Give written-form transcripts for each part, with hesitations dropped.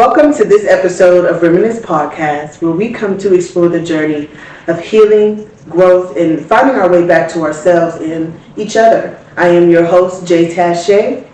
Welcome to this episode of Reminisce podcast, where we come to explore the journey of healing, growth, and finding our way back to ourselves and each other. I am your host, Jay Tache.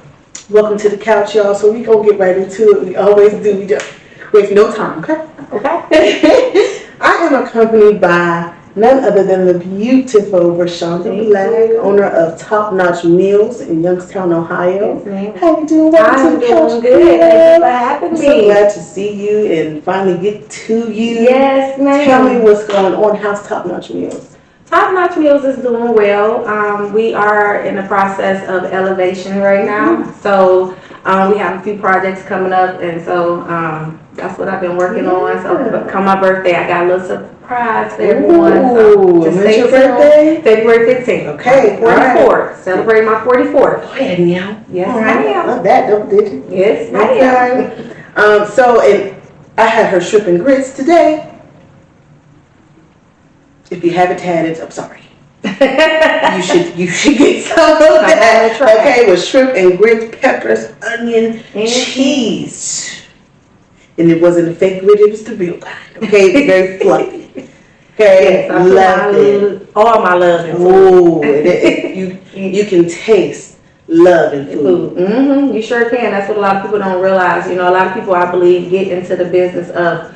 Welcome to the couch, y'all. So we gonna get right into it. We always do. We just waste no time, okay? Okay. I am accompanied by none other than the beautiful Vershanda Black, owner of Top Notch Meals in Youngstown, Ohio. Yes, how you doing? Welcome to the couch. I'm doing good. Thank you for having me. I'm so glad to see you and finally get to you. Yes, ma'am. Tell me what's going on. How's Top Notch Meals? Top Notch Meals is doing well. We are in the process of elevation right now. So we have a few projects coming up, and so that's what I've been working on. So come my birthday, I got a little surprise for everyone. So just when's your birthday? February 15th. Okay, 44th. Right. Celebrate my 44th. Go ahead now. Yes, all right. I am. Love that, double digit. Yes, I am. So I had her shrimp and grits today. If you haven't had it, I'm sorry. you should get some of that. Okay, with shrimp and grits, peppers, onion, and cheese. And it wasn't a fake grit, it was the real kind. Okay, it's very fluffy. Okay, yes, loved it. All my love in food. Oh, you can taste love in food. Mm-hmm. You sure can. That's what a lot of people don't realize. You know, a lot of people, I believe, get into the business of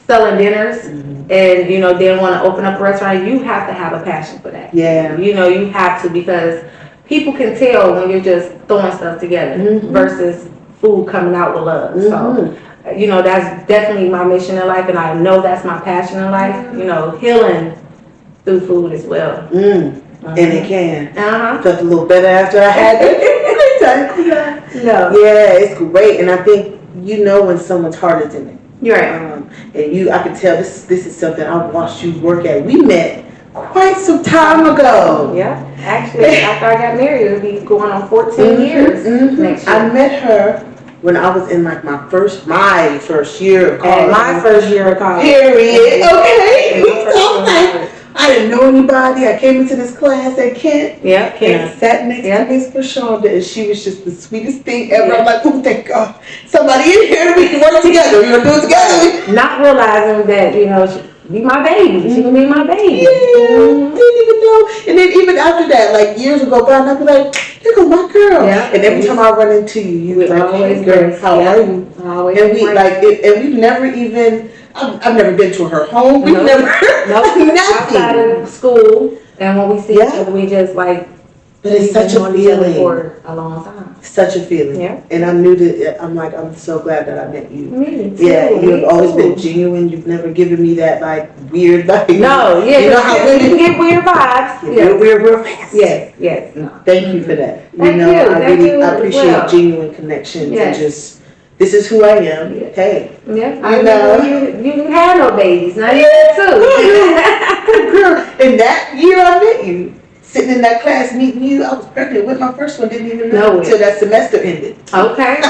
selling dinners, and you know, then want to open up a restaurant. You have to have a passion for that. Yeah. You know, you have to, because people can tell when you're just throwing stuff together versus food coming out with love. So, you know, that's definitely my mission in life, and I know that's my passion in life. You know, healing through food as well. And it can. I felt a little better after I had it. No. Yeah, it's great, and I think you know when someone's heart is in it. You're right. And I could tell this is something I watched you work at. We met quite some time ago. Yeah, actually, after I got married, it'll be going on 14 years next year. I met her when I was in like my first year of college. My first year of college. Period. Okay. I didn't know anybody. I came into this class at Kent. Yeah, Kent. And I sat next to Miss Vershanda, and she was just the sweetest thing ever. I'm like, oh, thank God, somebody in here. We can work together. We're gonna do it together. Not realizing that, you know, she be my baby. She can be my baby. Yeah, didn't even know. And then even after that, like years would go by, and I'd be like, there go my girl. Yeah. And every time I run into you, you would like, always hey, girl, how are you? Always. And we and we've never even. I've never been to her home. We've never nothing. Outside of school, and when we see each other, we just like. But it's such a feeling for a long time. Such a feeling. Yeah. And I knew that. I'm so glad that I met you. Me too. Yeah, you have always been genuine. You've never given me that like weird like. No, yeah, you know how women get weird vibes. We're real fast. Yes. No. Thank you for that. Thank you. I appreciate genuine connections and just. This is who I am. Yeah. Hey. Yeah. I know you didn't have no babies. Now you have two. Girl, in that year I met you, sitting in that class meeting you, I was pregnant with my first one. Didn't even know until that semester ended. Okay.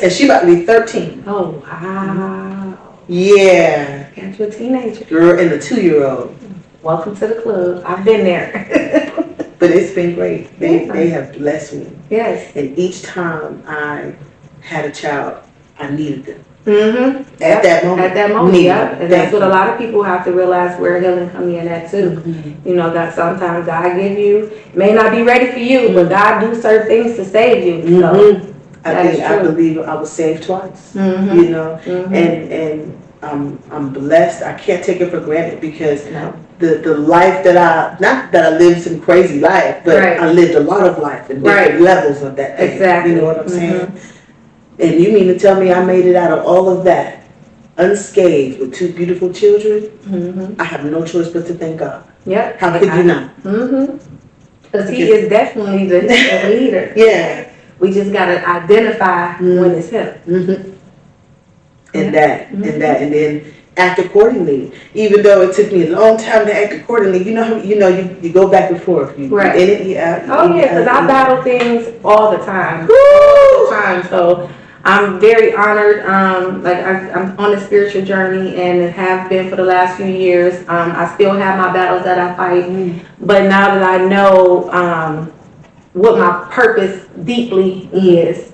And she about to be 13. Oh wow. Yeah. Got you a teenager. Girl and a 2-year-old. Welcome to the club. I've been there. But it's been great. They have blessed me. Yes. And each time I had a child, I needed them. At that moment, yeah. And that's what a lot of people have to realize, where healing come in at too. You know, that sometimes God give you, may not be ready for you, but God do certain things to save you. So I believe I was saved twice. You know, and I'm blessed. I can't take it for granted, because the life that not that I lived some crazy life, but I lived a lot of life and different levels of that thing. Exactly. You know what I'm saying? And you mean to tell me I made it out of all of that unscathed with 2 beautiful children? I have no choice but to thank God. Yep. How could you not? Because He is definitely the leader. Yeah. We just got to identify when it's Him. And and then act accordingly. Even though it took me a long time to act accordingly, you go back and forth. You in it, you out. Because I battle things all the time. So I'm very honored. I'm on a spiritual journey and have been for the last few years. I still have my battles that I fight, but now that I know what my purpose deeply is,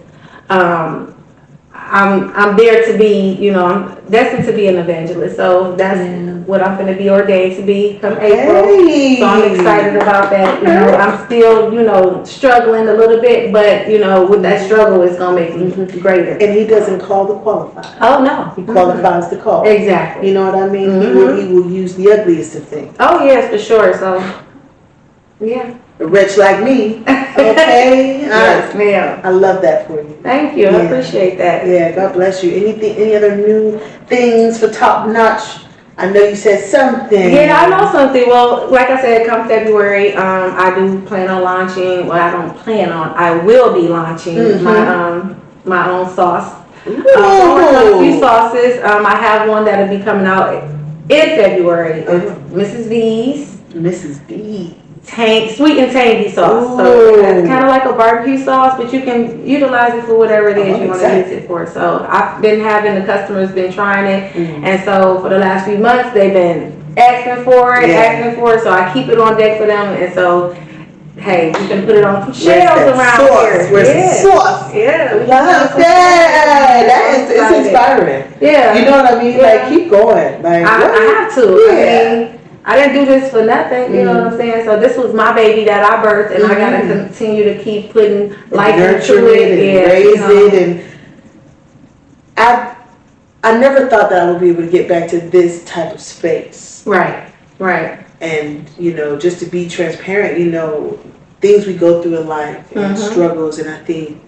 I'm there to be, I'm destined to be an evangelist. So that's what I'm going to be ordained to be come April. So I'm excited about that. I'm still, struggling a little bit, but with that struggle, it's going to make me greater. And he doesn't call the qualified. Oh no, he qualifies the call. Exactly. You know what I mean? He will use the ugliest of things. Oh yes, for sure. So yeah. A wretch like me. Okay. Yes, ma'am. I love that for you. Thank you. I appreciate that. Yeah, God bless you. Any other new things for Top Notch? I know you said something. Yeah, I know something. Well, like I said, come February, I do plan on launching. Well, I don't plan on. I will be launching my own sauce. So I'm working on a few sauces. I have one that'll be coming out in February. It's Mrs. V's. Mrs. B. Sweet and tangy sauce. Ooh. So it's kind of like a barbecue sauce, but you can utilize it for whatever it is you want to use it for. So I've been having the customers been trying it, and so for the last few months they've been asking for it. So I keep it on deck for them, and so hey, we can put it on some shelves around here. Where's the sauce? Yeah, love that. It's inspiring. Yeah, you know what I mean. Yeah. Like keep going. Like I have to. Yeah. I didn't do this for nothing, you know what I'm saying? So this was my baby that I birthed, and I gotta continue to keep putting life into it and raise it. And I never thought that I would be able to get back to this type of space. Right. And just to be transparent, things we go through in life and struggles, and I think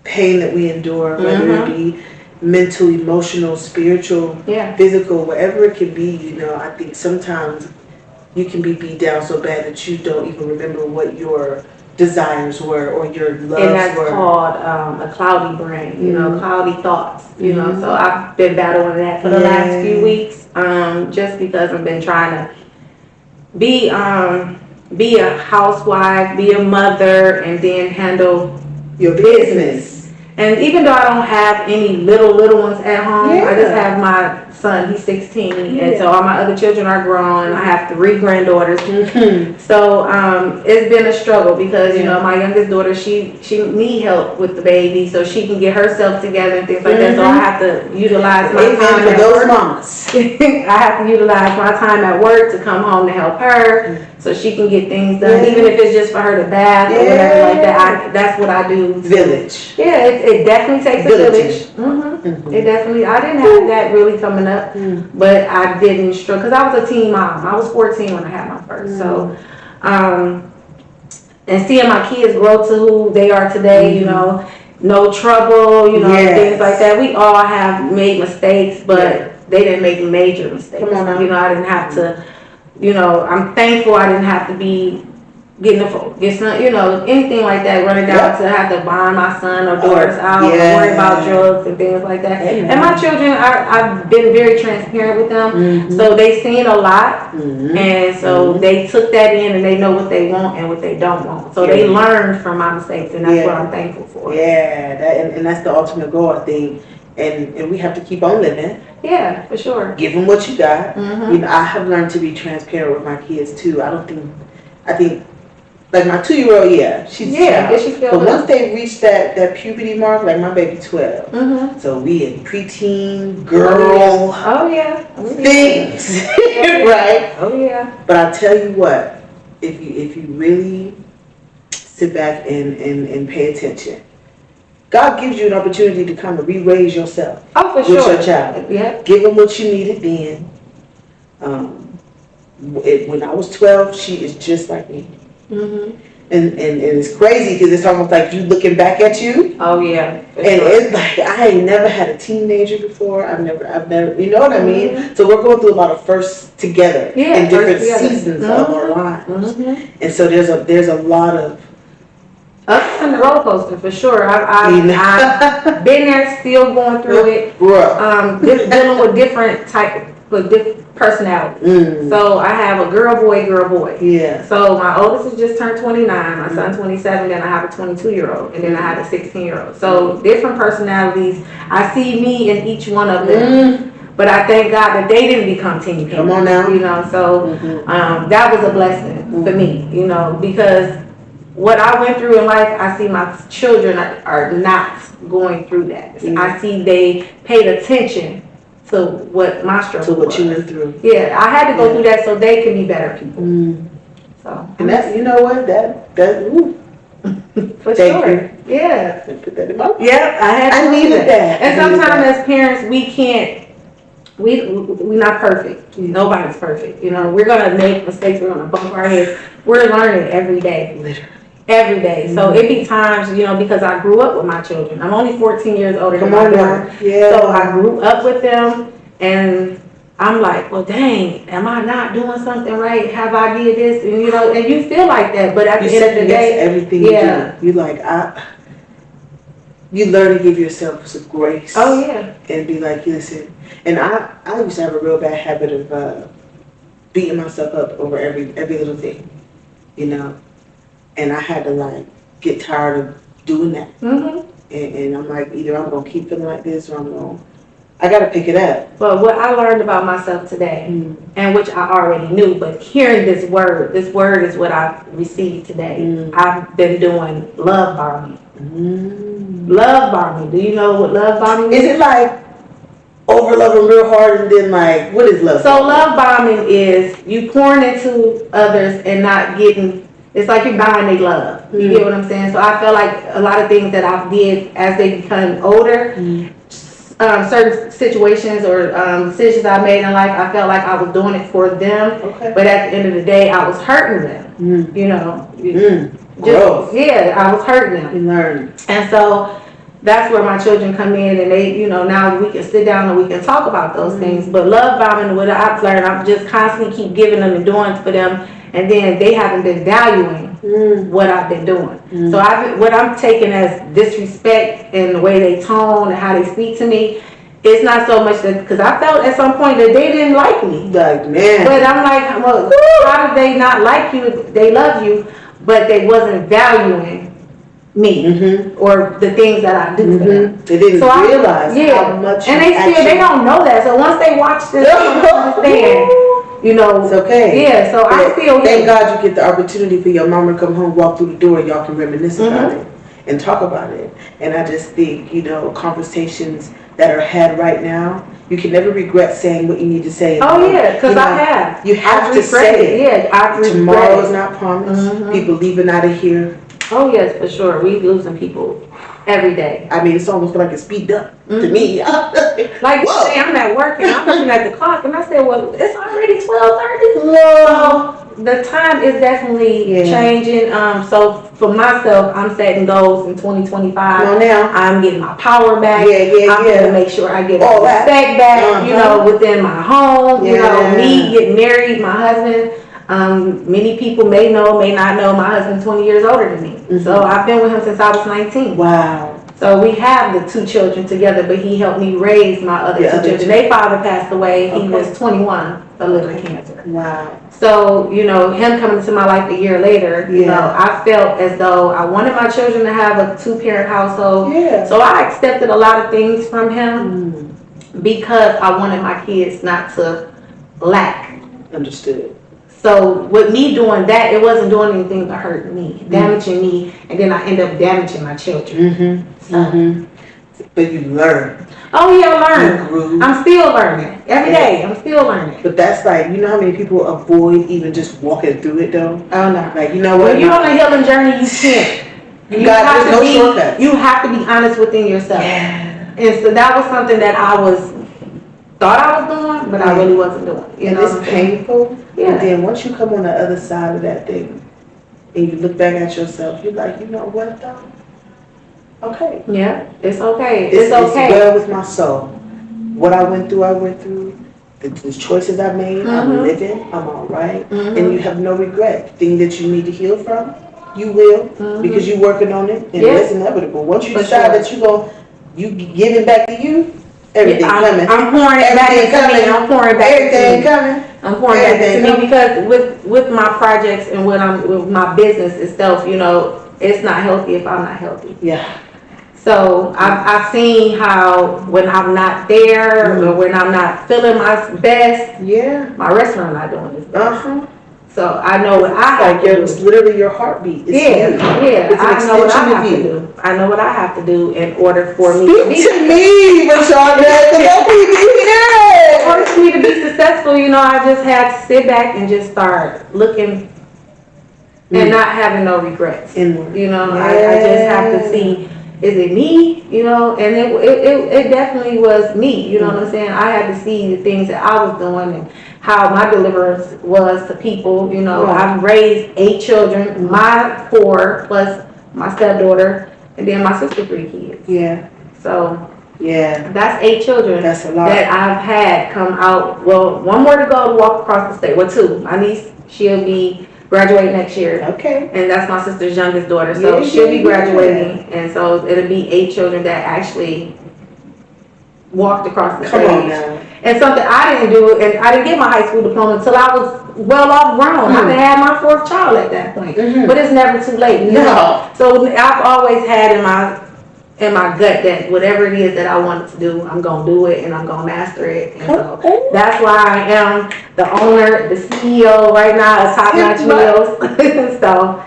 pain that we endure, whether it be mental, emotional, spiritual, physical, whatever it can be, I think sometimes you can be beat down so bad that you don't even remember what your desires were or your loves were. And that's called a cloudy brain, cloudy thoughts, So I've been battling that for the last few weeks, just because I've been trying to be a housewife, be a mother, and then handle your business. And even though I don't have any little ones at home, I just have my son, he's 16, and so all my other children are grown. I have 3 granddaughters. So it's been a struggle because, my youngest daughter, she need help with the baby so she can get herself together and things like that. So I have to utilize my time for those mamas. I have to utilize my time at work to come home to help her so she can get things done, even if it's just for her to bath or whatever like that. That's what I do. Village. Yeah, it definitely takes a village. It definitely. I didn't have that really coming up, but I didn't struggle because I was a teen mom. I was 14 when I had my first. So, and seeing my kids grow to who they are today, no trouble, things like that. We all have made mistakes, but they didn't make major mistakes. Come on now. I didn't have to. I'm thankful I didn't have to be getting anything like that, running down to have to bond my son or daughters out, or worry about drugs and things like that. And my children, I've been very transparent with them, so they've seen a lot, and so they took that in and they know what they want and what they don't want. So they learned from my mistakes, and that's what I'm thankful for. Yeah, and that's the ultimate goal, I think. And we have to keep on living. Yeah, for sure. Give them what you got. I have learned to be transparent with my kids too. I think like my 2-year-old, she's but once they reach that puberty mark, like my baby 12, so we in preteen girl things, right? Oh yeah. But I tell you what, if you really sit back and pay attention, God gives you an opportunity to kind of re-raise yourself. Oh, for with sure. your child. Yeah. Give them what you needed then. When I was 12, she is just like me. And it's crazy because it's almost like you looking back at you. Oh yeah. It's like I ain't never had a teenager before. I've never, you know what I mean? So we're going through a lot of firsts together in different seasons of our lives. And so there's a lot of up on the roller coaster for sure. I've been there, still going through it. Dealing with different personality. So I have a girl, boy. Yeah. So my oldest has just turned 29, my son's 27, then I have a 22-year-old, and then I have a 16-year-old. So different personalities. I see me in each one of them. But I thank God that they didn't become teen people. Come on now. So that was a blessing for me, because what I went through in life, I see my children are not going through that. I see they paid attention to what my struggle was. To what you went through. Yeah, I had to go through that so they can be better people. So, and that's, you know what, ooh. For sure. Yeah. Put that in my mouth. Yeah, I needed that. And sometimes as parents, we're not perfect. Nobody's perfect. You know, we're gonna make mistakes. We're gonna bump our heads. We're learning every day. Literally. Every day. So it be times, you know, because I grew up with my children. I'm only 14 years older than my daughter. Yeah. So I grew up with them, and I'm like, well, dang, am I not doing something right? Have I did this? And you know, and you feel like that, but at the end of the day, everything you do, you like, you learn to give yourself some grace. Oh yeah. And be like, listen. And I used to have a real bad habit of beating myself up over every little thing, you know. And I had to like get tired of doing that. And I'm like, either I'm gonna keep feeling like this, or I gotta pick it up. But what I learned about myself today, and which I already knew, but hearing this word is what I received today. I've been doing love bombing. Love bombing. Do you know what love bombing is? Is it like over loving real hard and then like, what is love? So love bombing is you pouring into others and not getting. It's like you're buying their love. You get what I'm saying? So I feel like a lot of things that I did as they become older, certain situations or decisions I made in life, I felt like I was doing it for them. Okay. But at the end of the day, I was hurting them. You know. Yeah, I was hurting them. And so that's where my children come in, and they, you know, now we can sit down and we can talk about those things. But love bombing, what I've learned, I'm just constantly keep giving them and doing for them. And then they haven't been valuing what I've been doing. So what I'm taking as disrespect in the way they tone and how they speak to me, it's not so much that, because I felt at some point that they didn't like me. Like, man. But I'm like, well, how did they not like you? They love you, but they wasn't valuing me or the things that I do for them. They didn't realize how much. And they don't know that. So once they watch this, they understand. You know, it's okay. Yeah, so I feel. Thank God you get the opportunity for your mama to come home, walk through the door, and y'all can reminisce about it and talk about it. And I just think, you know, conversations that are had right now, you can never regret saying what you need to say. Oh yeah, because I have. You have to say it. Yeah, I've regretted. Tomorrow is not promised. People leaving out of here. Oh yes, for sure. We losing people every day. I mean, it's almost like it's speed up to me. Like today, I'm at work and I'm looking at the clock and I said, well, it's already 12:30. So the time is definitely changing. So for myself, I'm setting goals in 2025. Come on now. I'm getting my power back. I'm gonna make sure I get all respect back. You know, within my home. You know, me getting married, my husband. Many people may know, may not know, my husband's 20 years older than me. So I've been with him since I was 19. Wow. So we have the 2 children together, but he helped me raise my other 2 children. Their father passed away. He was 21 of liver cancer. Wow. So, you know, him coming into my life a year later, you know, I felt as though I wanted my children to have a 2-parent household. So I accepted a lot of things from him because I wanted my kids not to lack. Understood. So with me doing that, it wasn't doing anything but hurting me, damaging me, and then I end up damaging my children. But you learn. Oh yeah, I learn. I'm still learning. Every day, I'm still learning. But that's like, you know how many people avoid even just walking through it though? Oh no. Like, you know what? When you're on a healing journey, you can't. You have no shortcuts. You have to be honest within yourself. And so that was something that I thought I was doing, but I really wasn't doing. You know, it's painful. And then once you come on the other side of that thing, and you look back at yourself, you're like, you know what though? Okay. Yeah, it's okay. It's okay. It's well with my soul. What I went through. The choices I made, I'm living, I'm all right. And you have no regret. Thing that you need to heal from, you will, because you're working on it, and it's inevitable. Once you decide that you giving back to you, everything coming. I'm pouring it back into me. I'm pouring back everything coming. I'm pouring back into me because with my projects and with my business itself, you know, it's not healthy if I'm not healthy. Yeah. So I've seen how when I'm not there or when I'm not feeling my best, my restaurant not doing this best. So I know what I have to do. It's literally your heartbeat. It's you. Yeah. It's an I know what I extension have of to you. do. I know what I have to do in order for me Speak to me, Vershanda, because that's what you in hear. order for me to be successful, you know, I just had to sit back and just start looking and not having no regrets. Inward. You know, I just have to see, is it me? You know, and it definitely was me. You know what I'm saying? I had to see the things that I was doing and how my deliverance was to people. You know, I've raised 8 children, my 4 plus my stepdaughter, and then my sister 3 kids. Yeah. So yeah, that's 8 children. That's a lot. That I've had come out. Well, 1 more to go to walk across the state. Well, 2. My niece, she'll be graduating next year. Okay. And that's my sister's youngest daughter. So she'll be graduating. And so it'll be 8 children that actually walked across the stage. Come on now. And something I didn't do, and I didn't get my high school diploma until I was well off grown. I had my 4th child at that point. But it's never too late. You know? So I've always had in my gut that whatever it is that I wanted to do, I'm gonna do it and I'm gonna master it. And so that's why I am the owner, the CEO right now of Top Notch Meals. So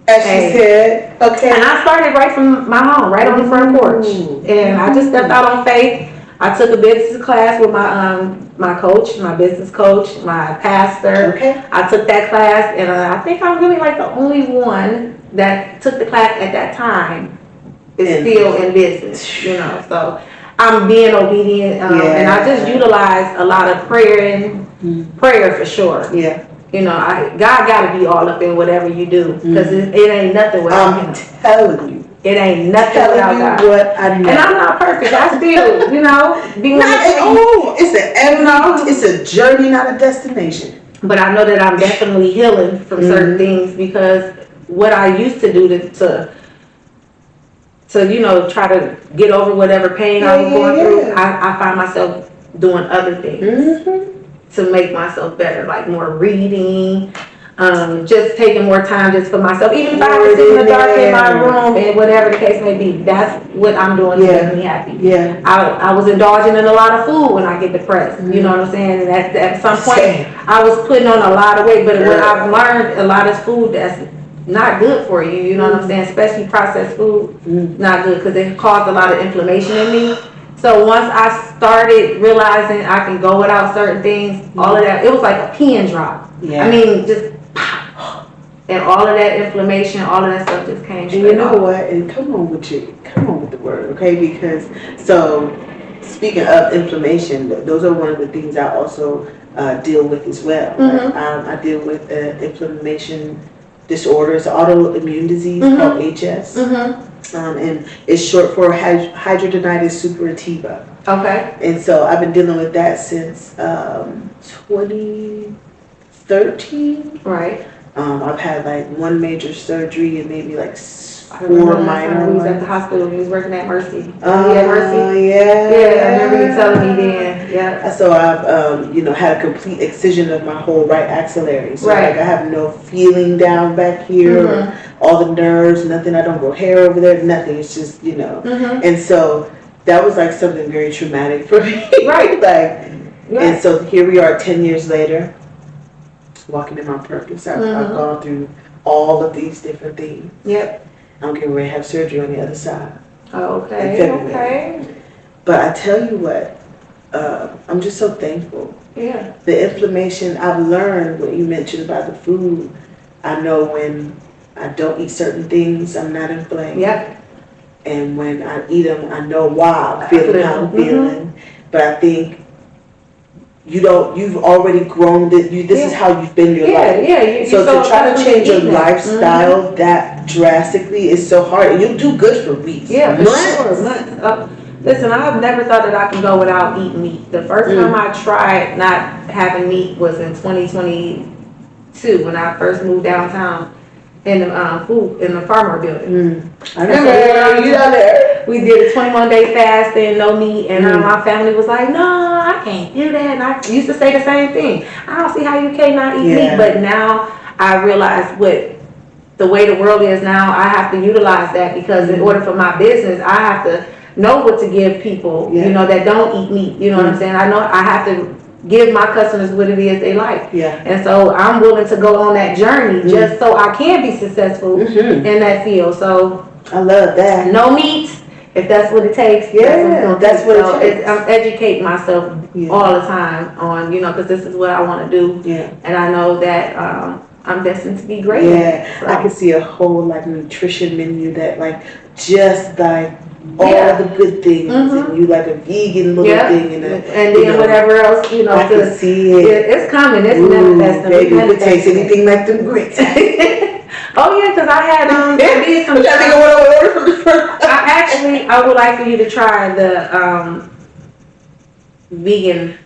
as she said, okay. And I started right from my home, right on the front porch. And I just stepped out on faith. I took a business class with my coach, my business coach, my pastor. Okay. I took that class, and I think I'm really like the only one that took the class at that time is still in business, you know. So I'm being obedient, and I just utilize a lot of prayer for sure. Yeah. You know, God got to be all up in whatever you do, because it ain't nothing without Him. I'm telling you. It ain't nothing without God. What I know. And I'm not perfect. I still, you know, it's an end. It's a journey, not a destination. But I know that I'm definitely healing from certain things, because what I used to do to you know, try to get over whatever pain I was going through, I find myself doing other things to make myself better, like more reading, just taking more time just for myself. Even if I have to sit in the dark in my room and whatever the case may be, that's what I'm doing to make me happy. Yeah. I was indulging in a lot of food when I get depressed. You know what I'm saying? And at some point, I was putting on a lot of weight, but what I've learned, a lot of food that's not good for you, you know what I'm saying? Especially processed food, not good, because it caused a lot of inflammation in me. So once I started realizing I can go without certain things, all of that, it was like a pin drop. I mean, just pop. And all of that inflammation, all of that stuff just came straight off. And you know what? And come on with the word, okay? Because, so, speaking of inflammation, those are one of the things I also deal with as well. I deal with inflammation disorders, autoimmune disease called HS. And it's short for hidradenitis suppurativa. Okay. And so I've been dealing with that since 2013. Right. I've had like 1 major surgery and maybe like 4 minor ones. He was at the hospital. He was working at Mercy. Mercy? Yeah. Yeah, I remember you telling me then. Yeah. So I've, you know, had a complete excision of my whole right axillary. So like I have no feeling down back here, or all the nerves, nothing. I don't grow hair over there, nothing. It's just, you know. And so that was like something very traumatic for me. Right. And so here we are 10 years later, walking in my purpose. I've gone through all of these different things. Yep. I'm getting ready to have surgery on the other side. Okay. Okay. But I tell you what, I'm just so thankful. Yeah. The inflammation, I've learned what you mentioned about the food. I know when I don't eat certain things, I'm not inflamed. Yep. And when I eat them, I know why I'm feeling how I'm feeling. But I think you've already grown this is how you've been your life. Yeah, so to try to change your lifestyle that drastically is so hard, and you'll do good for weeks. Yeah, for sure. Listen, I've never thought that I can go without eating meat. The first time I tried not having meat was in 2022 when I first moved downtown in the farmer building. I remember you down there. We did a 21-day fast and no meat, and my family was like, "No, I can't do that." And I used to say the same thing. I don't see how you cannot eat meat, but now I realize the way the world is now, I have to utilize that, because in order for my business, I have to know what to give people, you know, that don't eat meat. You know what I'm saying? I know I have to give my customers what it is they like. Yeah. And so I'm willing to go on that journey just so I can be successful in that field. So I love that. No meat, if that's what it takes. Yeah, that's what it takes. I'm educating myself all the time on, because this is what I want to do. Yeah. And I know that I'm destined to be great. Yeah, so I can see a whole like nutrition menu that like just like all the good things, and you like a vegan little thing, and then whatever else, I can see it. It's coming. It's manifesting. Baby, if it tastes anything like them grits. Oh yeah, because I had I did some. I would like for you to try the vegan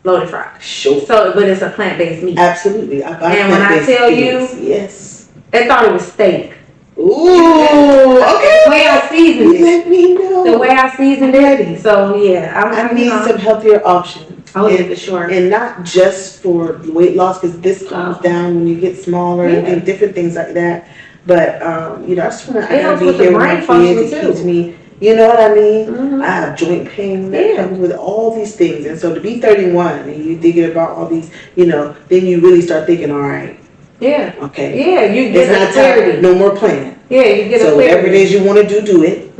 loaded fries. Sure. So, but it's a plant-based meat. Absolutely. And when I tell you, yes, they thought it was steak. Ooh, okay. The way I seasoned it. Let me know. The way I seasoned it. So yeah, I need some healthier options. Oh yeah, for sure. And not just for weight loss, because this comes down when you get smaller and different things like that. But I just want to. I gotta be here with my kids. It keeps me. You know what I mean? I have joint pain that comes with all these things, and so to be 31 and you thinking about all these, then you really start thinking, all right. Yeah. Okay. Yeah, you get it's not clarity. Time. No more planning. Yeah, you get so whatever it is you want to do it.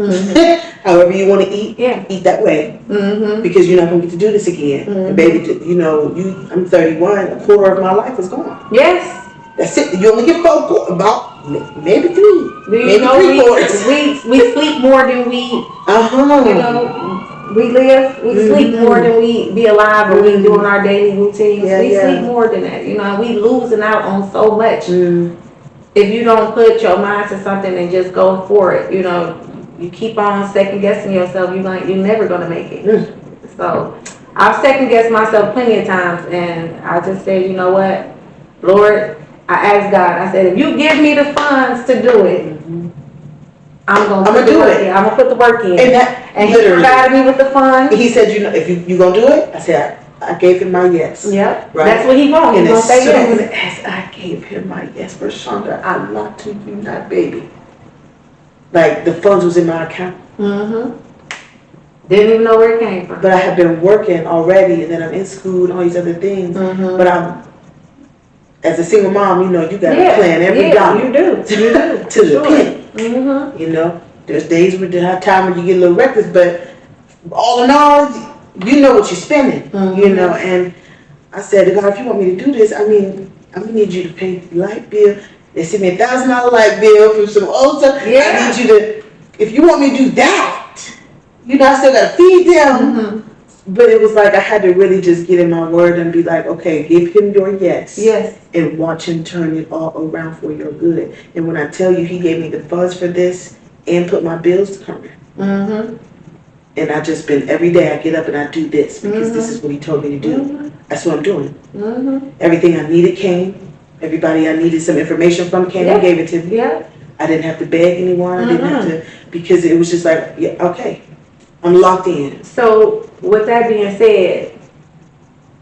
However you want to eat, eat that way. Because you're not going to get to do this again. And baby, I'm 31. A quarter of my life is gone. Yes. That's it. You only get about maybe 3. Maybe 3/4. We sleep more than we. We live. We sleep more than we be alive, or we doing our daily routines. We sleep more than that. We losing out on so much. If you don't put your mind to something and just go for it, you keep on second guessing yourself. You're never gonna make it. So I've second guessed myself plenty of times, and I just said, you know what, Lord, I asked God. I said, if you give me the funds to do it, I'm gonna do it. I'm gonna put the work in. And he provided me with the funds. He said, if you gonna do it, I said, I gave him my yes. Yep. Right. That's what he wanted. And as soon as I gave him my yes, Vershanda, I lied to you not, baby. Like the funds was in my account. Didn't even know where it came from. But I have been working already, and then I'm in school and all these other things. But as a single mom, you gotta plan every dollar. You do. To the penny. There's days where there's time when you get a little reckless, but all in all, you know what you're spending. And I said, God, if you want me to do this, I'm gonna need you to pay the light bill. They sent me $1,000 light bill from some old stuff. I need you to, if you want me to do that, I still gotta feed them. But it was like I had to really just get in my word and be like, okay, give him your yes. Yes. And watch him turn it all around for your good. And when I tell you he gave me the funds for this and put my bills to Carmen. And I just been, every day I get up and I do this because this is what he told me to do. That's what I'm doing. Everything I needed came. Everybody I needed some information from came and gave it to me. I didn't have to beg anyone. I didn't have to, because it was just like, okay, I'm locked in. So with that being said,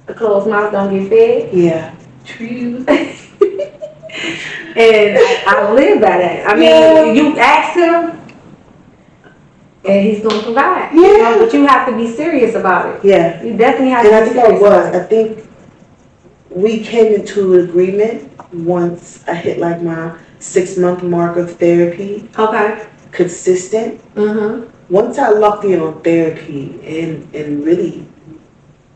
a closed mouth don't get fed. Yeah. True. And I live by that. You ask him, and he's going to provide. But you have to be serious about it. Yeah. You definitely have to be serious about it. I think we came into an agreement once I hit like my 6-month mark of therapy. Okay. Consistent. Once I locked in on therapy and really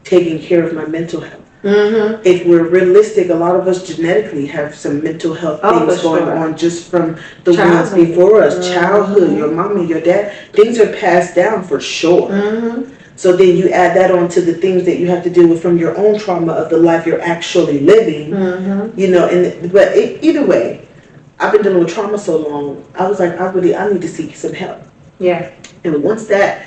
taking care of my mental health. If we're realistic, a lot of us genetically have some mental health things going on just from the ones before us. Childhood, your mama, your dad, things are passed down for sure. So then you add that on to the things that you have to deal with from your own trauma of the life you're actually living. But either way, I've been dealing with trauma so long, I was like, I need to seek some help. Yeah. And once that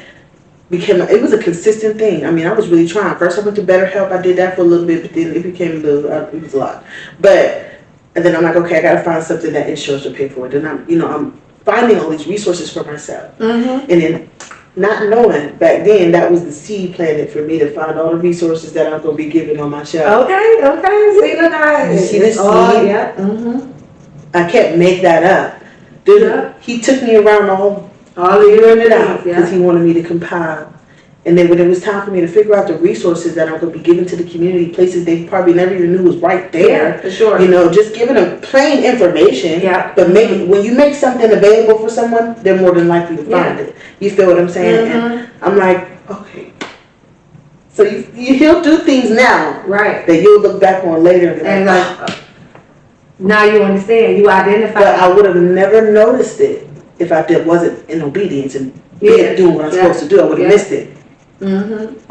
became, it was a consistent thing. I was really trying. First I went to BetterHelp. I did that for a little bit, but then it became it was a lot. And then I'm like, okay, I got to find something that insurance will pay for it. And I'm finding all these resources for myself. And then not knowing back then that was the seed planted for me to find all the resources that I'm going to be giving on my show. Okay. See the night. You see the seed? I can't make that up. He took me around all the year and it out because he wanted me to compile And then when it was time for me to figure out the resources that I'm going to be giving to the community, places they probably never even knew was right there. Yeah, for sure. You know, just giving them plain information. Yeah. But when you make something available for someone, they're more than likely to find it. You feel what I'm saying? And I'm like, okay. So he'll do things now, right, that you'll look back on later and like now you understand, you identify. But I would have never noticed it if I wasn't in obedience and doing what I'm supposed to do. I would have missed it. I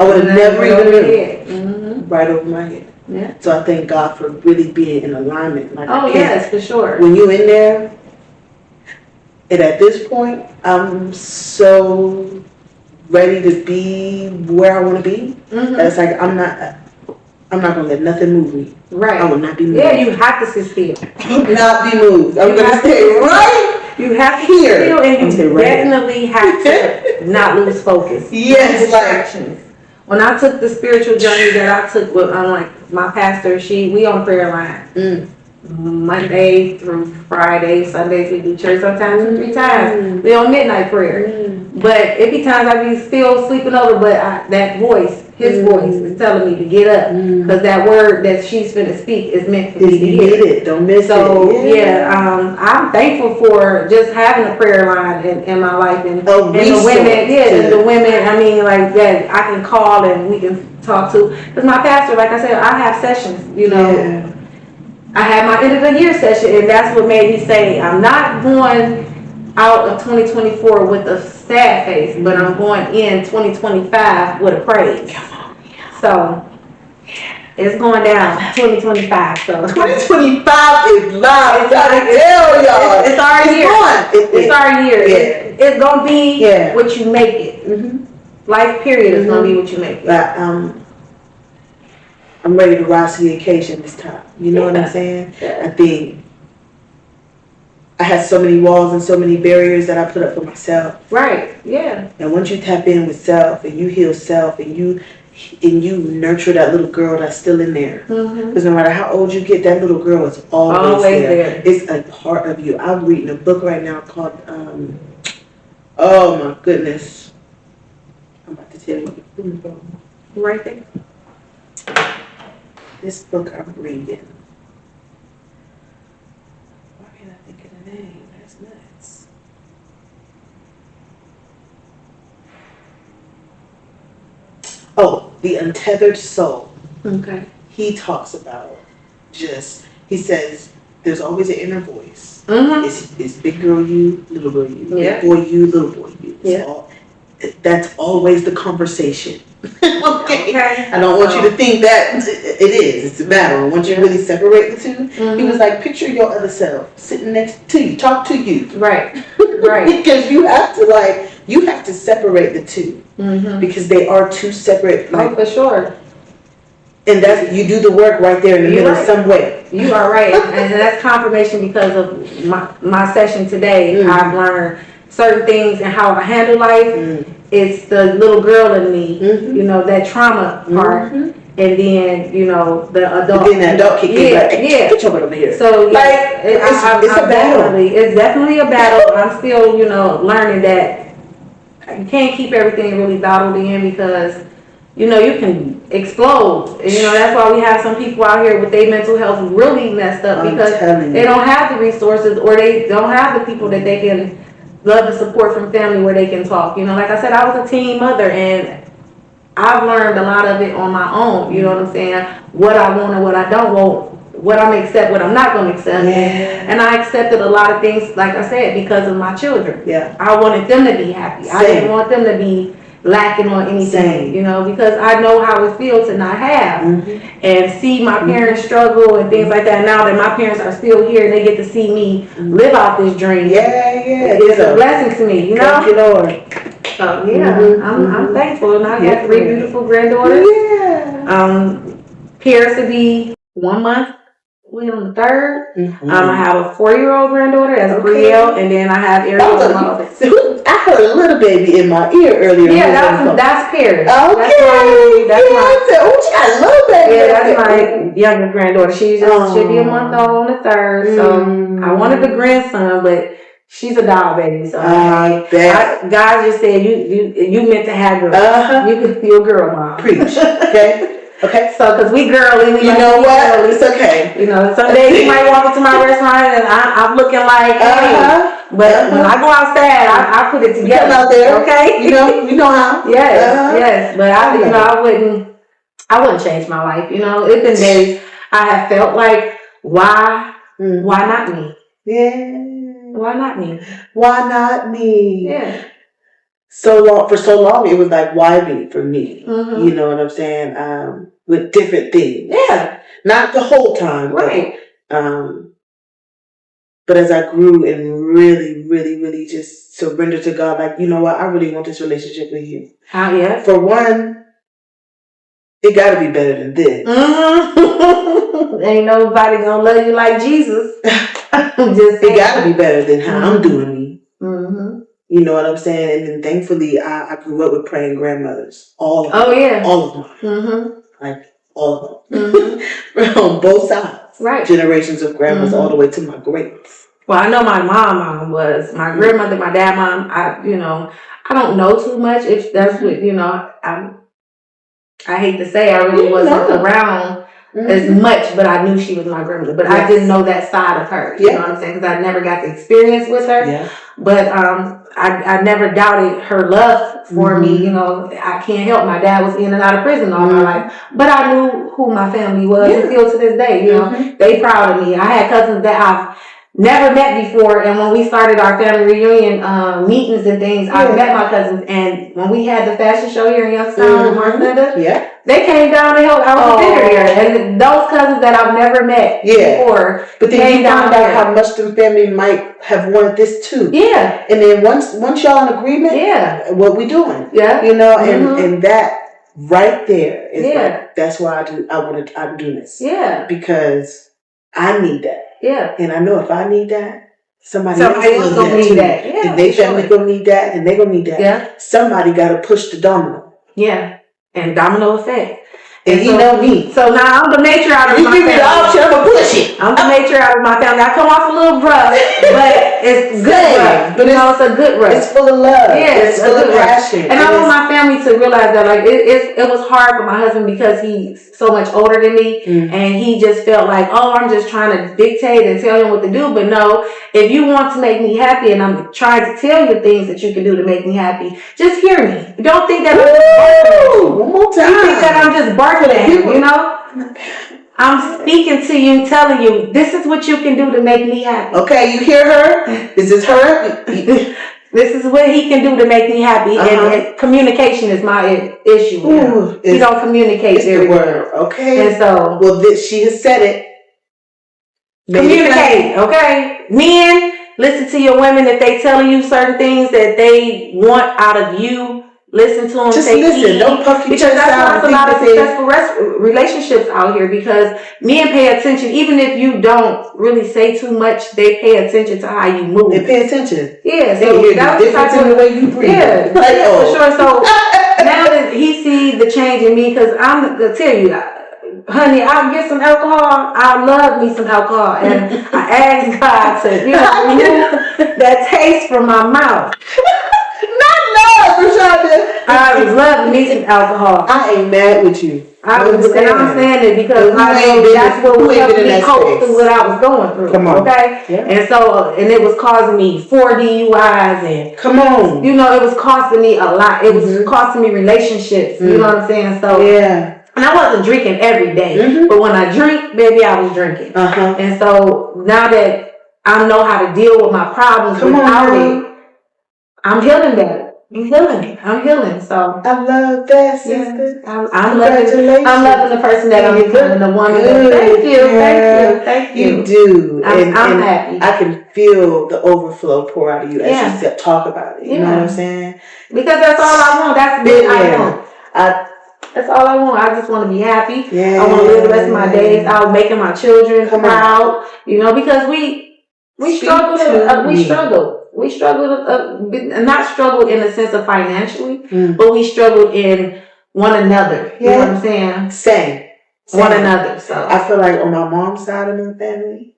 would have never even knew. Right over my head. Yeah. So I thank God for really being in alignment. Like yes, for sure. When you're in there, and at this point, I'm so ready to be where I want to be. That's like I'm not gonna let nothing move me. Right. I will not be moved. Yeah, you have to sit still. I will not be moved. I'm gonna stay right. You have to here. Still, and you definitely have to not lose focus. Yes, distractions. When I took the spiritual journey that I took with, like my pastor, we on prayer line. Monday through Friday, Sundays we do church sometimes 3 times. We on midnight prayer. But it be times I be still sleeping over, but that voice, his voice is telling me to get up. Because that word that she's finna speak is meant for me to hear. Don't miss it. So I'm thankful for just having a prayer line in my life and the women, the women, I mean, like that I can call and we can talk to. Because my pastor, like I said, I have sessions, you know. Yeah. I had my end of the year session, and that's what made me say I'm not going out of 2024 with a sad face, but I'm going in 2025 with a praise. So it's going down 2025. So 2025 is live. I'm trying to tell y'all. It's our year. It's our year. Yeah. It's gonna be what you make it. Life period is gonna be what you make it. But, I'm ready to rise to the occasion this time. You know what I'm saying? Yeah. I think I had so many walls and so many barriers that I put up for myself. Right. Yeah. And once you tap in with self and you heal self and you nurture that little girl that's still in there. Because no matter how old you get, that little girl is always there. It's a part of you. I'm reading a book right now called, oh my goodness. I'm about to tell you. Right there. This book I'm reading. Why can't I think of the name? That's nuts. Oh, The Untethered Soul. Okay. He talks about he says there's always an inner voice. It's big girl you, little girl you, big boy you, little boy you. That's always the conversation. Okay. I don't want you to think that it is. It's a battle. I want you to really separate the two. He was like, picture your other self sitting next to you, talk to you. Right. Right. Because you have to separate the two. Because they are two separate. Like, for sure. And that's you do the work right there in the middle some way. You are right, and that's confirmation because of my session today. I've learned certain things and how I handle life. It's the little girl in me, you know, that trauma part, and then you know the adult. But then the adult kick in, like, get your butt over here. So like it's a battle. It's definitely a battle. I'm still, you know, learning that you can't keep everything really bottled in because you know you can explode. And, you know that's why we have some people out here with their mental health really messed up because they don't have the resources or they don't have the people that they can. Love and support from family where they can talk. You know, like I said, I was a teen mother and I've learned a lot of it on my own. You know what I'm saying? What I want and what I don't want. What I'm going to accept, what I'm not going to accept. And I accepted a lot of things, like I said, because of my children. Yeah. I wanted them to be happy. I didn't want them to be lacking on anything, you know, because I know how it feels to not have and see my parents struggle and things like that. Now that my parents are still here and they get to see me live out this dream, it's a blessing to me, you know. Thank you, Lord. So I'm thankful, and I got 3 beautiful granddaughters. Pierce to be 1 month. We're on the 3rd. I have a 4-year-old granddaughter, that's Brielle, and then I have Ariel. I heard a little baby in my ear earlier. Yeah, that's Paris. Okay. That's she got a little baby. Yeah, that's my younger granddaughter. She'll be a month old on the 3rd. So I wanted the grandson, but She's a doll baby, so God just said you meant to have girls. You're a girl mom. Preach. Okay. So, because we girly, you know what? Girly. It's okay. You know, some days you might walk into my restaurant and I'm looking like, hey. But when I go outside, I put it together. Come out there, okay? You know how. Yes. But I wouldn't change my life. You know, it's been days I have felt like, why not me? Yeah. Why not me? Why not me? Yeah. For so long, it was like, why me for me? Mm-hmm. You know what I'm saying? With different things. Yeah. Not the whole time. Right. But as I grew and really, really, really just surrendered to God, like, you know what? I really want this relationship with you. Yeah. For one, it got to be better than this. Mm-hmm. Ain't nobody gonna love you like Jesus. It got to be better than how I'm doing me. Mm-hmm. You know what I'm saying? And then thankfully, I grew up with praying grandmothers. All of them. Oh, yeah. All of them. Mm-hmm. Like, all of them. Mm-hmm. On both sides. Right. Generations of grandmas all the way to my greats. Well, I know my mom was. My grandmother, my dad mom, I don't know too much. If that's what, I hate to say I really wasn't around as much, but I knew she was my grandmother. But I didn't know that side of her. You know what I'm saying? Because I never got the experience with her. Yeah. But I never doubted her love for me. You know, I can't help. My dad was in and out of prison all my life. But I knew who my family was and still to this day. You know, they proud of me. I had cousins that I've never met before, and when we started our family reunion meetings and things, I met my cousins, and when we had the fashion show here in Youngstown, Vershanda, they came down to help. I was a visitor here, and those cousins that I've never met before, but then you found out how much the family might have wanted this too. Yeah, and then once y'all in agreement, what we doing? Yeah, you know, and that right there is like, that's why I'm doing this. Yeah, because I need that. Yeah. And I know if I need that, somebody else gonna need that. Yeah. And they family gonna need that, and they gonna need that. Yeah. Somebody gotta push the domino. Yeah. And domino effect. And you know me. So now I'm the matriarch of my family. You give me the option, I'm gonna push it. I'm the matriarch of my family. I come off a little rough, but it's good rough. But it's a good rough. It's full of love. Yeah, it's full of passion. And I want my family to realize that, like, it was hard for my husband because he's so much older than me, and he just felt like, oh, I'm just trying to dictate and tell him what to do. But no, if you want to make me happy, and I'm trying to tell you things that you can do to make me happy, just hear me. Don't think that I'm just barking. One more time. You think that I'm just barking at you, you know? I'm speaking to you, telling you, this is what you can do to make me happy. Okay, you hear her? This is her. This is what he can do to make me happy. And communication is my issue. Ooh, he don't communicate very well. Okay. And so, well, she has said it. Communicate, okay? Men, listen to your women. If they telling you certain things that they want out of you, listen to them. Just listen. Don't puff your chest out. Because that's why there's a lot of successful relationships out here, because men pay attention. Even if you don't really say too much, they pay attention to how you move. They pay attention. Yeah. So that's the difference in the way you breathe. Yeah, for sure. So now that he sees the change in me, because I'm going to tell you, honey, I'll get some alcohol. I love me some alcohol. And I asked God to, remove that taste from my mouth. Vershanda. I was loving me some alcohol. I ain't mad with you. I'm saying it because I know that's what was helping me cope through what I was going through. Come on. Okay? Yeah. And so, and it was causing me 4 DUIs and... Come on. You know, it was costing me a lot. It was costing me relationships. You know what I'm saying? So... Yeah. And I wasn't drinking every day. But when I drink, baby, I was drinking. And so, now that I know how to deal with my problems without it, I'm healing better. I'm healing. So I love that, sister. I'm loving the person that I'm becoming, the woman. Thank you. You do. I'm happy. I can feel the overflow pour out of you as you talk about it. You know what I'm saying? Because that's all I want. That's what I want. That's all I want. I just want to be happy. Yeah. I want to live the rest of my days out making my children proud. You know, because we struggle. We struggled, not struggled in the sense of financially, but we struggled in one another. You know what I'm saying? Same. One another. So I feel like on my mom's side of the family,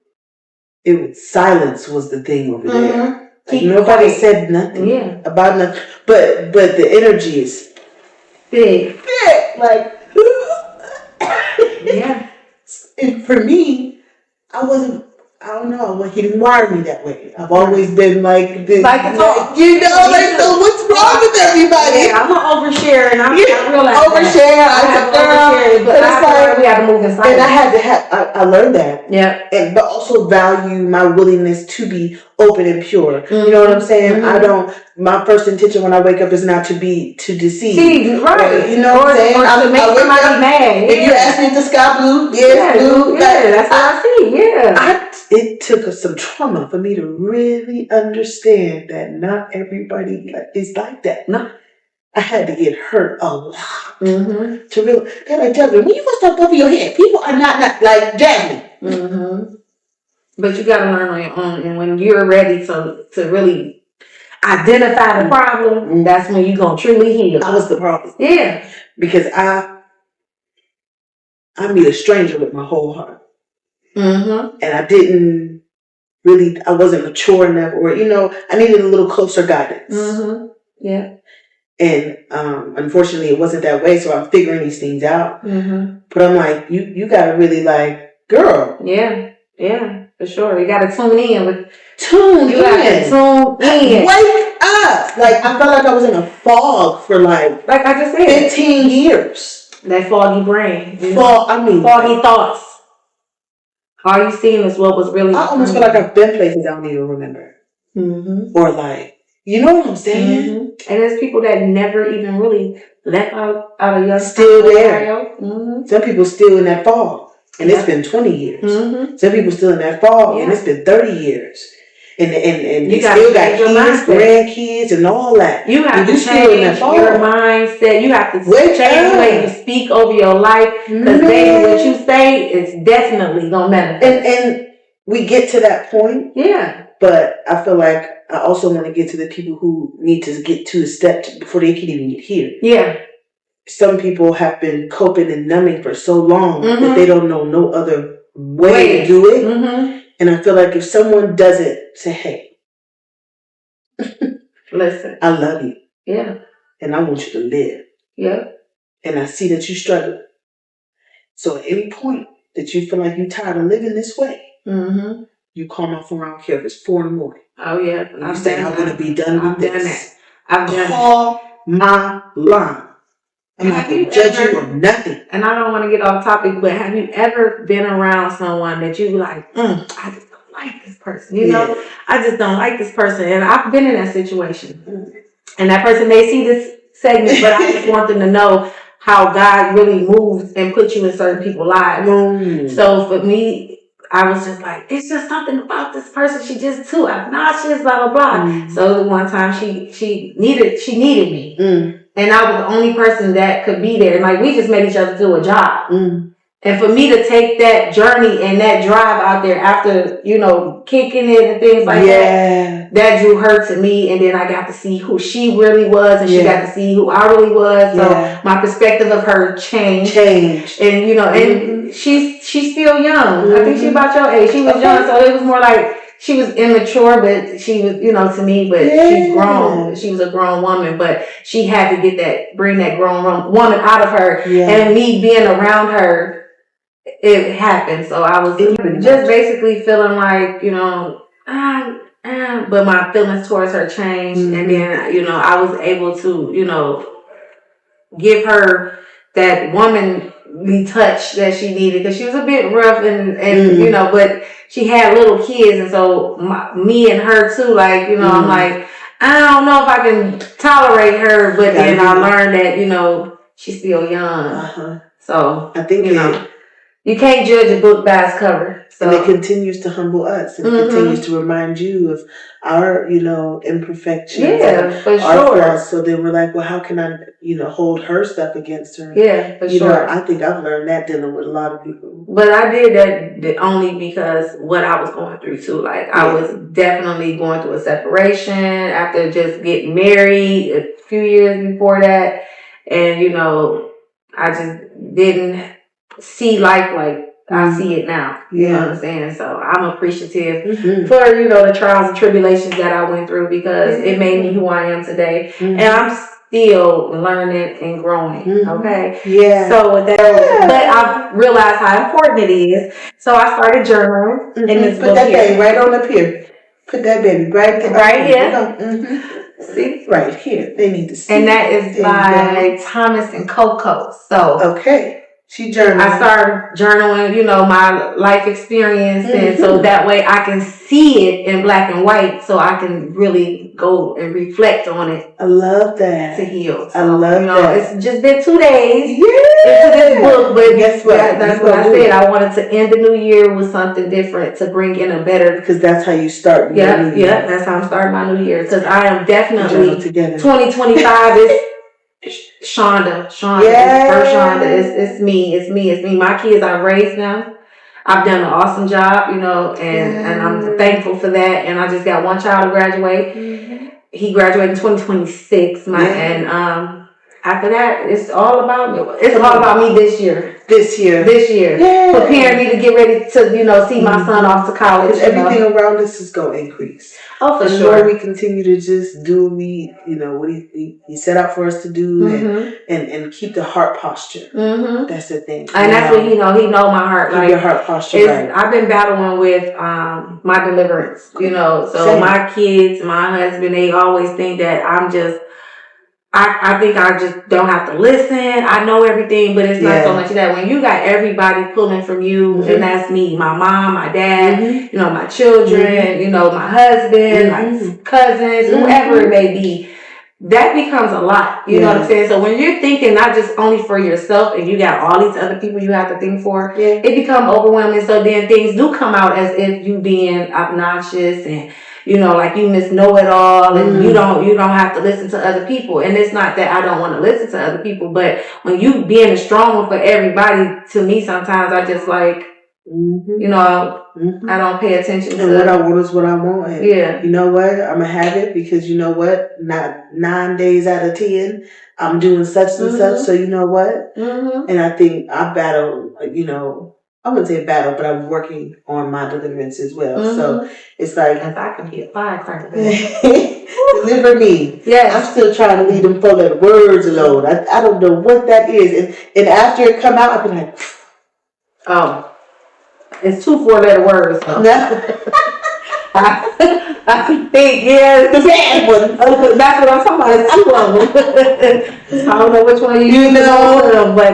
silence was the thing over there. Like nobody said nothing about nothing. But the energy is big. Like, and for me, I don't know, he didn't wire me that way. I've always been like this. Like a talk. So what's wrong with everybody? Yeah, I'm an overshare, and I realize overshare. overshare, but it's like we had to move inside. And I had to I learned that. Yeah. But also value my willingness to be open and pure. You know what I'm saying? My first intention when I wake up is not to deceive. Right. You know what I'm saying? Or to make somebody mad. If you ask me if the sky blue, blue. That's what I see. Yeah. It took some trauma for me to really understand that not everybody is like that. No. I had to get hurt a lot to really. They're like, Jasmine, when you gonna stop over your head? People are not like Jasmine. But you gotta learn on your own, and when you're ready to really identify the problem, that's when you're gonna truly heal. I was the problem. Yeah. Because I meet a stranger with my whole heart. And I wasn't mature enough, or I needed a little closer guidance. Yeah. And unfortunately it wasn't that way, so I'm figuring these things out. But I'm like, you gotta really girl. Yeah, for sure. You gotta tune in. Wake up. I felt like I was in a fog for like I just said, 15 years. That foggy brain. Foggy thoughts. All you seeing is what was really. I almost feel like I've been places I don't even remember. Or you know what I'm saying? And there's people that never even really left out of Youngstown still Ohio. there. Some people still in that fog. And it's been 20 years. Some people still in that fog. And it's been 30 years. And you still got kids, grandkids, and all that. You have to change your mindset. You have to change the way you speak over your life. Because baby, what you say is definitely going to manifest. And we get to that point. Yeah. But I feel like I also want to get to the people who need to get to a step before they can even get here. Yeah. Some people have been coping and numbing for so long that they don't know no other way to do it. And I feel like if someone does it, say, hey, listen, I love you. Yeah. And I want you to live. Yeah. And I see that you struggle. So at any point that you feel like you're tired of living this way, you call my phone. I don't care if it's 4 in the morning. Oh, yeah. And you say, I want to be done with this. I've done Call my line. I'm not going to judge you or nothing. And I don't want to get off topic, but have you ever been around someone that you like, I just don't like this person, you know? I just don't like this person. And I've been in that situation. And that person may see this segment, but I just want them to know how God really moves and puts you in certain people's lives. So for me, I was just like, it's just something about this person. She just too obnoxious, blah, blah, blah. So the one time she needed me. And I was the only person that could be there. Like, we just made each other do a job. And for me to take that journey and that drive out there after, kicking it and things like that drew her to me. And then I got to see who she really was, and she got to see who I really was. So my perspective of her changed. And, and she's still young. I think she's about your age. She was young, so it was more like she was immature, but she was, to me, but she's grown. She was a grown woman, but she had to bring that grown woman out of her. And me being around her, it happened. So I was just basically feeling like, but my feelings towards her changed. And then, I was able to, give her that womanly touch that she needed, because she was a bit rough and but she had little kids, and so me and her too, like, I'm like, I don't know if I can tolerate her, but then I learned that, she's still young. So I think you can't judge a book by its cover. So. And it continues to humble us, and it continues to remind you of our, imperfections. Yeah, for our sure. Flaws. So then we're like, well, how can I, hold her stuff against her? Yeah, for sure. I think I've learned that dealing with a lot of people. But I did that only because what I was going through too. Like, I was definitely going through a separation after just getting married a few years before that. And, I just didn't see life like I see it now. You know what I'm saying? So I'm appreciative for, you know, the trials and tribulations that I went through, because it made me who I am today. And I'm still learning and growing. Okay. Yeah. So with that, but I've realized how important it is. So I started journaling in this book. Put that thing right on up here. Put that baby right here. See? Right here. They need to see. And that is by Thomas and Coco. So okay. She journaled. I started journaling, you know, my life experience, and so that way I can see it in black and white, so I can really go and reflect on it. I love that. To heal. So, I love that. It's just been 2 days into this book, but guess what? That's what I said. I wanted to end the new year with something different to bring in a better. Because that's how you start. Yeah, that's how I'm starting my new year. Because I am definitely 2025 is. Vershanda, Vershanda, it's me. My kids, I raised them. I've done an awesome job, you know, and I'm thankful for that. And I just got one child to graduate. He graduated in 2026, and after that, it's all about me. It's all about me this year. Preparing me to get ready to, you know, see my son off to college. Everything around us is going to increase. Oh, for sure. The more we continue to just do what what he set out for us to do, and keep the heart posture. That's the thing. And that's what he know my heart. Keep your heart posture right. I've been battling with my deliverance, you know. So my kids, my husband, they always think that I'm just. I think I just don't have to listen. I know everything, but it's not so much of that. When you got everybody pulling from you, and that's me, my mom, my dad, you know, my children, you know, my husband, my cousins, whoever it may be, that becomes a lot. You know what I'm saying? So when you're thinking not just only for yourself and you got all these other people you have to think for, it becomes overwhelming. So then things do come out as if you being obnoxious and, you know, like you know it all, and you don't have to listen to other people. And it's not that I don't want to listen to other people, but when you being a strong one for everybody, to me sometimes I just like, you know, I don't pay attention to what I want is what I want. And you know what? I'm gonna have it because you know what? Not 9 days out of 10, I'm doing such and such. So you know what? And I think I battle, you know. I wouldn't say battle, but I'm working on my deliverance as well. So it's like, if I can be a firecracker, deliver me. Yes. I'm still trying to leave them 4-letter words alone. I don't know what that is. And after it come out, I'll be like, oh, it's 2 4-letter words. So. I think, the bad one. That's what I'm talking about. It's 2 of them. I don't know which one you know, but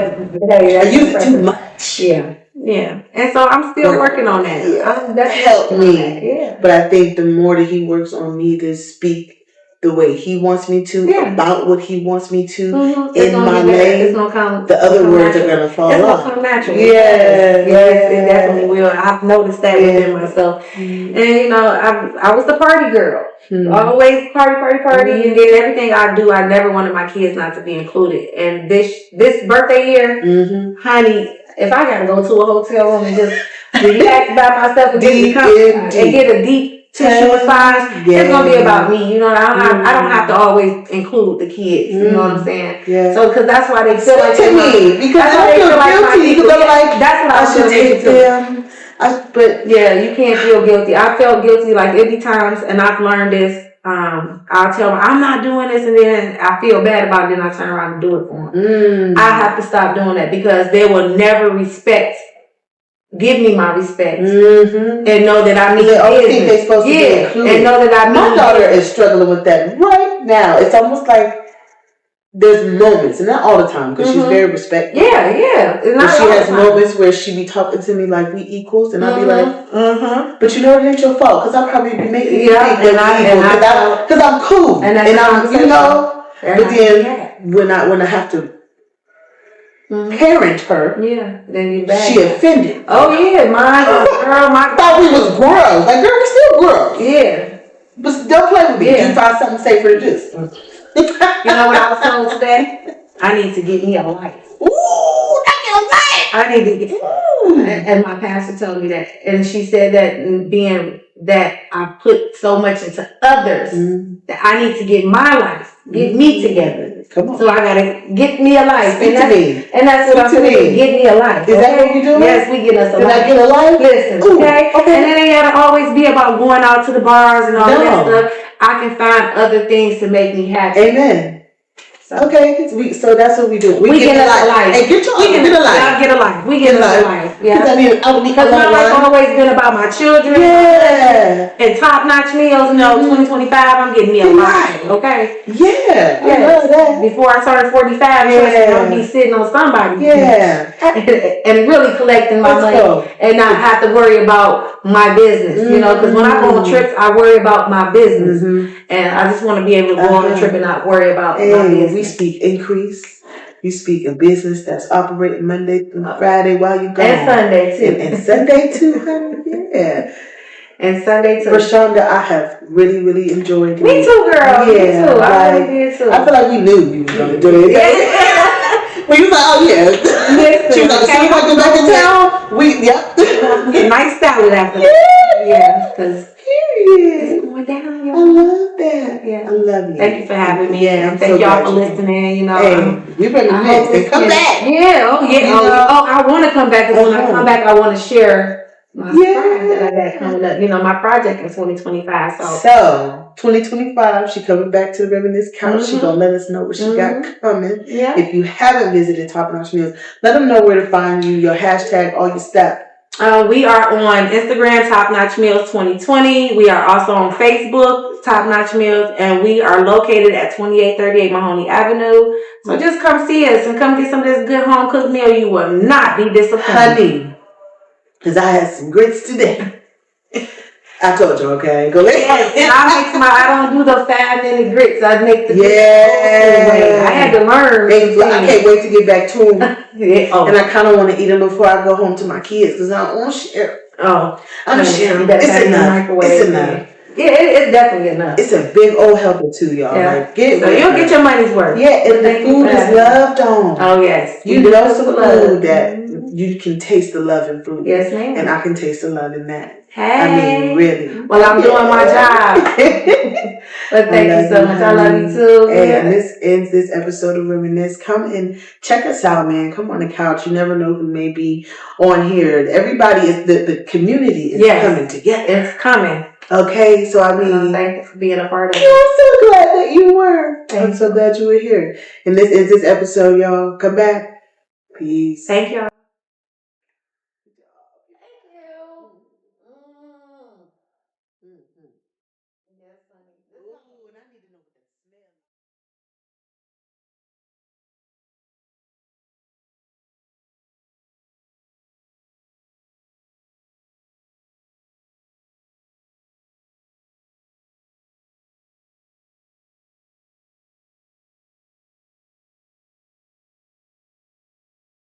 hey, I use it too much. Yeah. And so I'm still working on that. That helped me. But I think the more that he works on me to speak the way he wants me to, about what he wants me to, in my lane, the other words are going to fall off. It's going to come natural. Yes, it definitely will. I've noticed that within myself. And, you know, I was the party girl. Always party. And then everything I do, I never wanted my kids not to be included. And this birthday year, honey, if I gotta go to a hotel room and just relax by myself and get a deep tissue massage, it's gonna be about me. You know, I don't have to always include the kids. You know what I'm saying? So, because that's why they feel like to me. Because I feel guilty. Because I'm like, that's what I should take them. But yeah, you can't feel guilty. I felt guilty like every times, and I've learned this. I'll tell them I'm not doing this, and then I feel bad about it, then I turn around and do it for them. I have to stop doing that because they will never give me my respect, and know that I need business. They always think they're supposed to be included. And know that I need. My daughter is struggling with that right now. It's almost like there's moments, and not all the time, because she's very respectful. Yeah. But she has moments where she be talking to me like we equals, and I'll be like, but you know it ain't your fault, because I'll probably be making you think that because I'm cool, and I'm, you know. But then when I have to parent her, then you she offended. Oh yeah, my girl, I thought we was grown. Like, girl, we still grown. Yeah, but don't play with me. You find something safer to do. You know what I was told today? I need to get me a life. Ooh, that's your life. I need to get. And my pastor told me that, and she said that being that I put so much into others, that I need to get my life, get me together. Come on. So I gotta get me a life. Speak to me. And that's what I'm saying. Get me a life. Is that what you doing? Yes, we getting us a life. Did I get a life? Listen, Ooh, okay? And it ain't gotta always be about going out to the bars and all that stuff. I can find other things to make me happy. Amen. So. Okay, so that's what we do. We get a life. Hey, get a life. Y'all get a life. We get a life. Yeah. Because my life always been about my children. Yeah. And top-notch meals. 2025, I'm getting me a life. Okay? Yeah. I love that. Before I turn 45, I'm going to be sitting on somebody. Yeah. and really collecting my money. And not have to worry about my business. Because when I go on trips, I worry about my business. And I just want to be able to go on a trip and not worry about my business. We speak increase. You speak a business that's operating Monday through Friday while you're gone. And Sunday too. And Sunday too, honey. Yeah. And Sunday too. Vershanda, I have really, really enjoyed it. Me too, girl. Yeah, me too. I really did too. I feel like we knew we were going to do it. When you was like, oh yeah. Listen, she was like, as soon as I get back in town, get nice salad after that. Yeah. Because it's going down, y'all. I love that. Yeah. I love you. Thank you for having me. Yeah, and thank y'all for listening. Hey, we reminisce and come back. Yeah. I want to come back. Because when I come back, I want to share my project that I got coming up. My project in 2025. So 2025, she coming back to the Reminisce couch. She gonna let us know what she got coming. Yeah. If you haven't visited Top Notch Meals, let them know where to find you, your hashtag, all your stuff. We are on Instagram, Top Notch Meals 2020. We are also on Facebook, Top Notch Meals, and we are located at 2838 Mahoney Avenue. So just come see us and come get some of this good home cooked meal. You will not be disappointed. Honey, because I had some grits today. I told you, okay? Go ahead. Yes, and I don't do the 5-minute grits. I make the grits the way. I had to learn. I can't wait to get back to them. And I kind of want to eat them before I go home to my kids because I don't want to share. Oh. I'm sharing. It's enough. It's enough. Yeah, it's definitely enough. It's a big old helper too, y'all. Yeah. So you'll get your money's worth. Yeah, and the food is loved on. Oh, yes. You know some food that you can taste the love in food. Yes, ma'am. And I can taste the love in that. Hey. I mean, really. Well, I'm doing my job. But thank you so much. I love you too. And this ends this episode of Reminisce. Come and check us out, man. Come on the couch. You never know who may be on here. Everybody is the community is coming together. It's coming. Okay, so I mean, thank you for being a part of it. I'm so glad that you were. I'm so glad you were here. And this is this episode, y'all. Come back. Peace. Thank y'all.